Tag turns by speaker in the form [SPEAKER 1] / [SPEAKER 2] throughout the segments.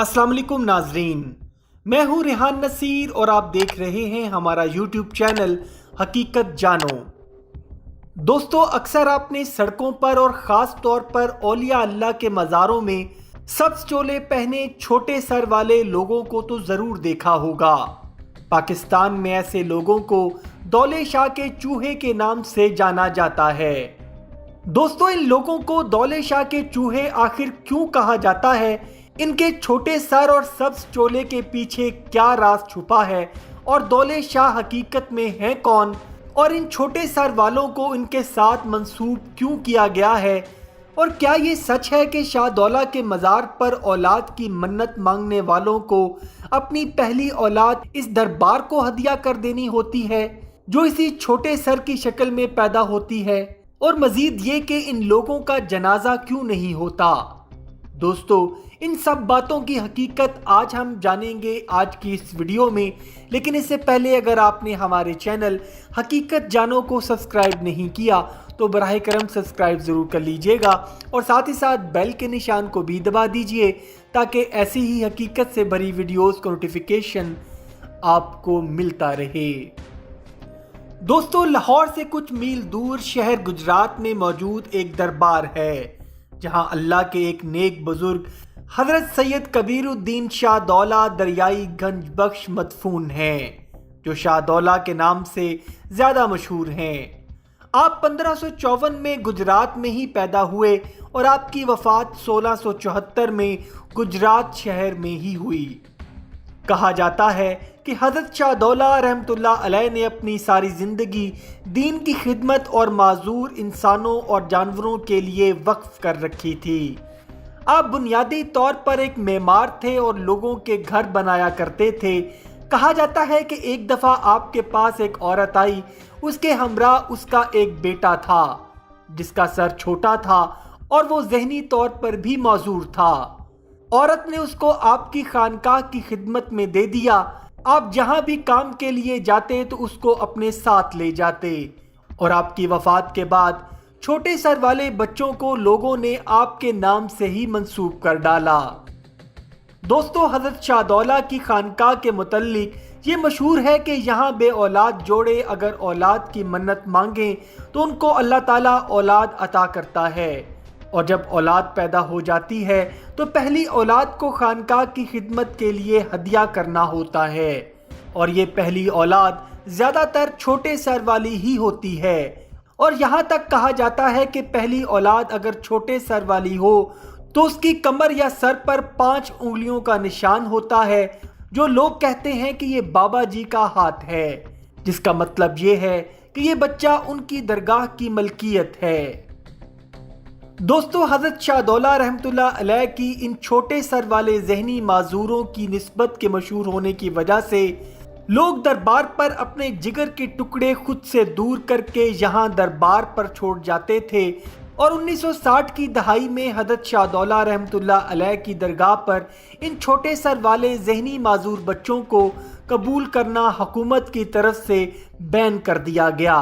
[SPEAKER 1] अस्सलाम वालेकुम नाजरीन, मैं हूं रेहान नसीर और आप देख रहे हैं हमारा यूट्यूब चैनल हकीकत जानो। दोस्तों, अक्सर आपने सड़कों पर और ख़ास तौर पर औलिया अल्लाह के मज़ारों में सब्ज़ चोले पहने छोटे सर वाले लोगों को तो ज़रूर देखा होगा। पाकिस्तान में ऐसे लोगों को दौले शाह के चूहे के नाम से जाना जाता है। दोस्तों, इन लोगों को दौले शाह के चूहे आखिर क्यों कहा जाता है, इनके छोटे सर और सब्ज चोले के पीछे क्या राज छुपा है और दौले शाह हकीकत में है कौन, और इन छोटे सर वालों को इनके साथ मंसूब क्यों किया गया है, और क्या ये सच है कि शाहदौला के मज़ार पर औलाद की मन्नत मांगने वालों को अपनी पहली औलाद इस दरबार को हदिया कर देनी होती है जो इसी छोटे सर की शक्ल में पैदा होती है, और मज़ीद ये कि इन लोगों का जनाजा क्यों नहीं होता। दोस्तों, इन सब बातों की हकीकत आज हम जानेंगे आज की इस वीडियो में। लेकिन इससे पहले अगर आपने हमारे चैनल हकीकत जानो को सब्सक्राइब नहीं किया तो बराह करम सब्सक्राइब ज़रूर कर लीजिएगा और साथ ही साथ बेल के निशान को भी दबा दीजिए ताकि ऐसी ही हकीकत से भरी वीडियोस का नोटिफिकेशन आपको मिलता रहे। दोस्तों, लाहौर से कुछ मील दूर शहर गुजरात में मौजूद एक दरबार है जहां अल्लाह के एक नेक बुजुर्ग हजरत सैयद कबीरुद्दीन शाहदौला दरियाई गंज बख्श मदफून हैं, जो शाहदौला के नाम से ज़्यादा मशहूर हैं। आप 1554 में गुजरात में ही पैदा हुए और आपकी वफ़ात 1674 में गुजरात शहर में ही हुई। कहा जाता है कि हज़रत शाहदौला रहमतुल्लाह अलैह ने अपनी सारी ज़िंदगी दीन की खिदमत और माजूर इंसानों और जानवरों के लिए वक्फ कर रखी थी। आप बुनियादी तौर पर एक मेमार थे और लोगों के घर बनाया करते थे। कहा जाता है कि एक दफ़ा आपके पास एक औरत आई, उसके हमरा उसका एक बेटा था जिसका सर छोटा था और वो ज़हनी तौर पर भी माजूर था। औरत ने उसको आपकी खानकाह की खिदमत में दे दिया। आप जहां भी काम के लिए जाते तो उसको अपने साथ ले जाते, और आपकी वफात के बाद छोटे सर वाले बच्चों को लोगों ने आपके नाम से ही मंसूब कर डाला। दोस्तों, हजरत शाहदौला की खानकाह के मुतल्लिक ये मशहूर है कि यहाँ बे औलाद जोड़े अगर औलाद की मन्नत मांगें तो उनको अल्लाह ताला औलाद अता करता है, और जब औलाद पैदा हो जाती है तो पहली औलाद को खानकाह की खिदमत के लिए हदिया करना होता है, और ये पहली औलाद ज़्यादातर छोटे सर वाली ही होती है। और यहाँ तक कहा जाता है कि पहली औलाद अगर छोटे सर वाली हो तो उसकी कमर या सर पर 5 उंगलियों का निशान होता है, जो लोग कहते हैं कि ये बाबा जी का हाथ है, जिसका मतलब ये है कि ये बच्चा उनकी दरगाह की मलकियत है। दोस्तों, हजरत शाहदौला रहमतुल्लाह अलैह की इन छोटे सर वाले ज़हनी माजूरों की निस्बत के मशहूर होने की वजह से लोग दरबार पर अपने जिगर के टुकड़े खुद से दूर करके यहाँ दरबार पर छोड़ जाते थे, और 1960 की दहाई में हजरत शाहदौला रहमतुल्लाह अलैह की दरगाह पर इन छोटे सर वाले ज़हनी माजूर बच्चों को कबूल करना हुकूमत की तरफ से बैन कर दिया गया,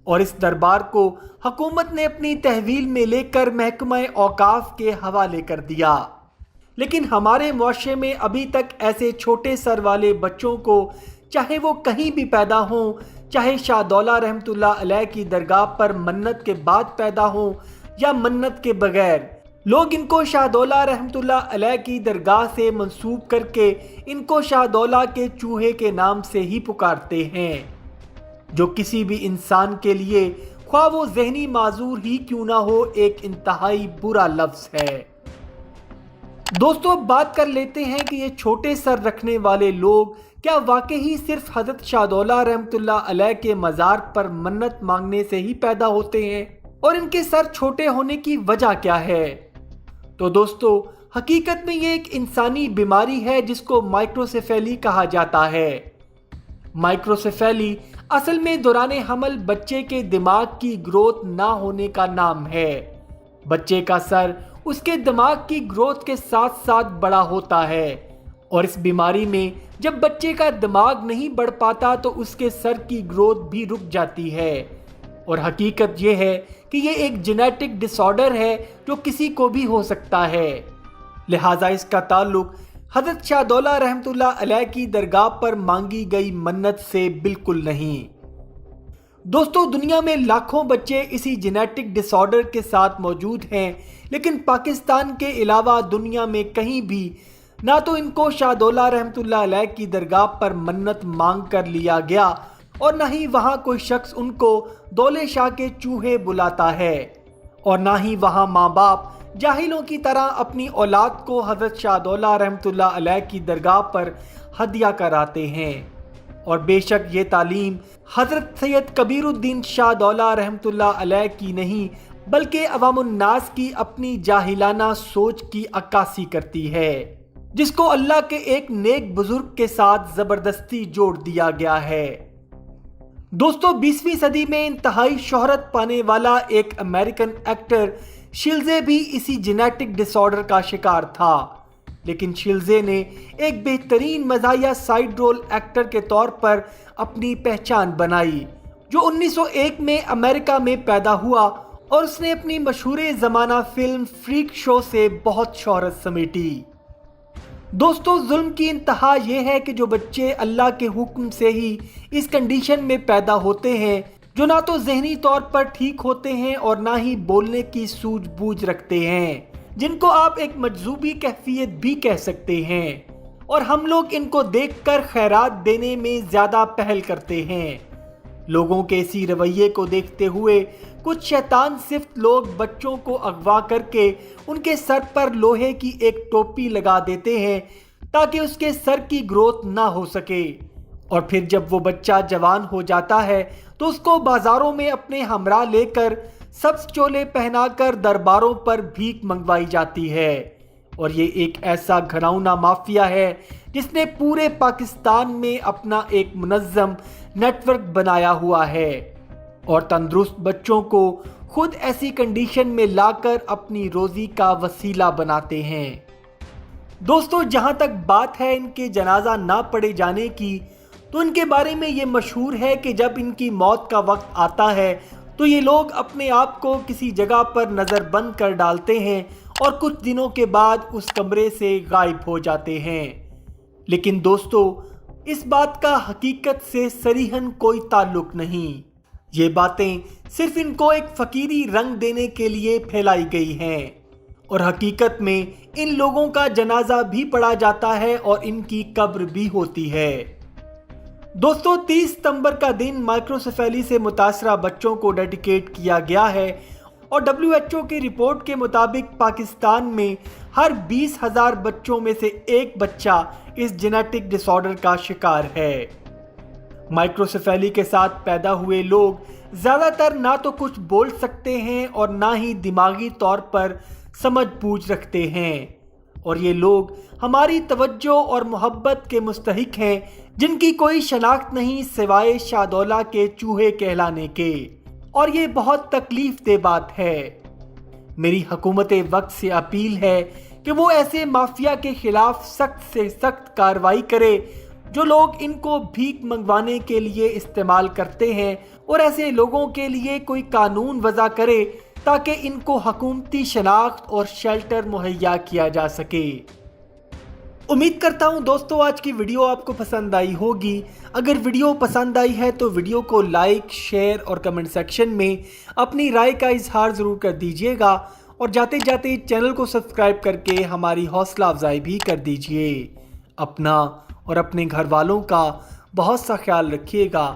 [SPEAKER 1] और इस दरबार को हुकूमत ने अपनी तहवील में लेकर महकमा औकाफ के हवाले कर दिया। लेकिन हमारे मुआशरे में अभी तक ऐसे छोटे सर वाले बच्चों को, चाहे वो कहीं भी पैदा हों, चाहे शाहदौला रहमतुल्लाह अलैह की दरगाह पर मन्नत के बाद पैदा हों या मन्नत के बगैर, लोग इनको शाहदौला रहमतुल्लाह अलैह की दरगाह से मंसूब करके इनको शाहदौला के चूहे के नाम से ही पुकारते हैं, जो किसी भी इंसान के लिए, ख्वाह वो ज़हनी माजूर ही क्यों ना हो, एक इंतहाई बुरा लफ्ज़ है। दोस्तों, बात कर लेते हैं कि ये छोटे सर रखने वाले लोग क्या वाकई ही सिर्फ हजरत शाहदौला रहमतुल्लाह अलैह के मज़ार पर मन्नत मांगने से ही पैदा होते हैं, और इनके सर छोटे होने की वजह क्या है। तो दोस्तों, हकीकत में ये एक इंसानी बीमारी है जिसको माइक्रोसेफेली कहा जाता है। माइक्रोसेफेली असल में दौरान हमल बच्चे के दिमाग की ग्रोथ ना होने का नाम है। बच्चे का सर उसके दिमाग की ग्रोथ के साथ साथ बड़ा होता है, और इस बीमारी में जब बच्चे का दिमाग नहीं बढ़ पाता तो उसके सर की ग्रोथ भी रुक जाती है। और हकीकत यह है कि ये एक जेनेटिक डिसऑर्डर है जो किसी को भी हो सकता है। लिहाजा इसका ताल्लुक حضرت شاہ دولہ رحمتہ علیہ کی درگاہ پر مانگی گئی منت سے بالکل نہیں۔ دوستو، دنیا میں لاکھوں بچے اسی جینیٹک ڈس آرڈر کے ساتھ موجود ہیں، لیکن پاکستان کے علاوہ دنیا میں کہیں بھی نہ تو ان کو شاہ دولہ رحمتہ علیہ کی درگاہ پر منت مانگ کر لیا گیا اور نہ ہی وہاں کوئی شخص ان کو دولے شاہ کے چوہے بلاتا ہے، اور نہ ہی وہاں ماں باپ جاہلوں کی طرح اپنی اولاد کو حضرت شاہ دولہ رحمتہ علیہ کی درگاہ پر ہدیہ کراتے ہیں۔ اور بے شک یہ تعلیم حضرت سید کبیر الدین شاہ دولہ رحمتہ علیہ کی نہیں بلکہ عوام الناس کی اپنی جاہلانہ سوچ کی عکاسی کرتی ہے، جس کو اللہ کے ایک نیک بزرگ کے ساتھ زبردستی جوڑ دیا گیا ہے۔ دوستو، 20ویں صدی میں انتہائی شہرت پانے والا ایک امریکن ایکٹر شیلزے بھی اسی جینیٹک ڈس آرڈر کا شکار تھا، لیکن شیلزے نے ایک بہترین مزاحیہ سائیڈ رول ایکٹر کے طور پر اپنی پہچان بنائی، جو 1901 میں امریکہ میں پیدا ہوا، اور اس نے اپنی مشہور زمانہ فلم فریک شو سے بہت شہرت سمیٹی۔ دوستو، ظلم کی انتہا یہ ہے کہ جو بچے اللہ کے حکم سے ہی اس کنڈیشن میں پیدا ہوتے ہیں، جو نہ تو ذہنی طور پر ٹھیک ہوتے ہیں اور نہ ہی بولنے کی سوجھ بوجھ رکھتے ہیں، جن کو آپ ایک مجذوبی کیفیت بھی کہہ سکتے ہیں، اور ہم لوگ ان کو دیکھ کر خیرات دینے میں زیادہ پہل کرتے ہیں۔ لوگوں کے اسی رویے کو دیکھتے ہوئے کچھ شیطان صفت لوگ بچوں کو اغوا کر کے ان کے سر پر لوہے کی ایک ٹوپی لگا دیتے ہیں تاکہ اس کے سر کی گروتھ نہ ہو سکے، اور پھر جب وہ بچہ جوان ہو جاتا ہے تو اس کو بازاروں میں اپنے ہمراہ لے کر سبز چولے پہنا کر درباروں پر بھیک منگوائی جاتی ہے۔ اور یہ ایک ایسا گھناؤنا مافیا ہے جس نے پورے پاکستان میں اپنا ایک منظم نیٹ ورک بنایا ہوا ہے، اور تندرست بچوں کو خود ایسی کنڈیشن میں لا کر اپنی روزی کا وسیلہ بناتے ہیں۔ دوستو، جہاں تک بات ہے ان کے جنازہ نہ پڑے جانے کی، تو ان کے بارے میں یہ مشہور ہے کہ جب ان کی موت کا وقت آتا ہے تو یہ لوگ اپنے آپ کو کسی جگہ پر نظر بند کر ڈالتے ہیں اور کچھ دنوں کے بعد اس کمرے سے غائب ہو جاتے ہیں۔ لیکن دوستو، اس بات کا حقیقت سے صریحاً کوئی تعلق نہیں۔ یہ باتیں صرف ان کو ایک فقیری رنگ دینے کے لیے پھیلائی گئی ہیں، اور حقیقت میں ان لوگوں کا جنازہ بھی پڑھا جاتا ہے اور ان کی قبر بھی ہوتی ہے۔ دوستو، 30 ستمبر کا دن مائکروسیفیلی سے متاثرہ بچوں کو ڈیڈیکیٹ کیا گیا ہے، اور WHO کی رپورٹ کے مطابق پاکستان میں ہر 20,000 بچوں میں سے ایک بچہ اس جینیٹک ڈس آرڈر کا شکار ہے۔ مائکروسیفیلی کے ساتھ پیدا ہوئے لوگ زیادہ تر نہ تو کچھ بول سکتے ہیں اور نہ ہی دماغی طور پر سمجھ بوجھ رکھتے ہیں، اور یہ لوگ ہماری توجہ اور محبت کے مستحق ہیں، جن کی کوئی شناخت نہیں سوائے شاہ دولہ کے چوہے کہلانے کے، اور یہ بہت تکلیف دہ بات ہے۔ میری حکومت وقت سے اپیل ہے کہ وہ ایسے مافیا کے خلاف سخت سے سخت کارروائی کرے جو لوگ ان کو بھیک منگوانے کے لیے استعمال کرتے ہیں، اور ایسے لوگوں کے لیے کوئی قانون وضع کرے تاکہ ان کو حکومتی شناخت اور شیلٹر مہیا کیا جا سکے۔ امید کرتا ہوں دوستو آج کی ویڈیو آپ کو پسند آئی ہوگی۔ اگر ویڈیو پسند آئی ہے تو ویڈیو کو لائک، شیئر اور کمنٹ سیکشن میں اپنی رائے کا اظہار ضرور کر دیجیے گا، اور جاتے جاتے چینل کو سبسکرائب کر کے ہماری حوصلہ افزائی بھی کر دیجیے۔ اپنا اور اپنے گھر والوں کا بہت سا خیال رکھیے گا۔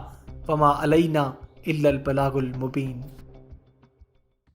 [SPEAKER 1] وما علینا الا البلاغ المبین۔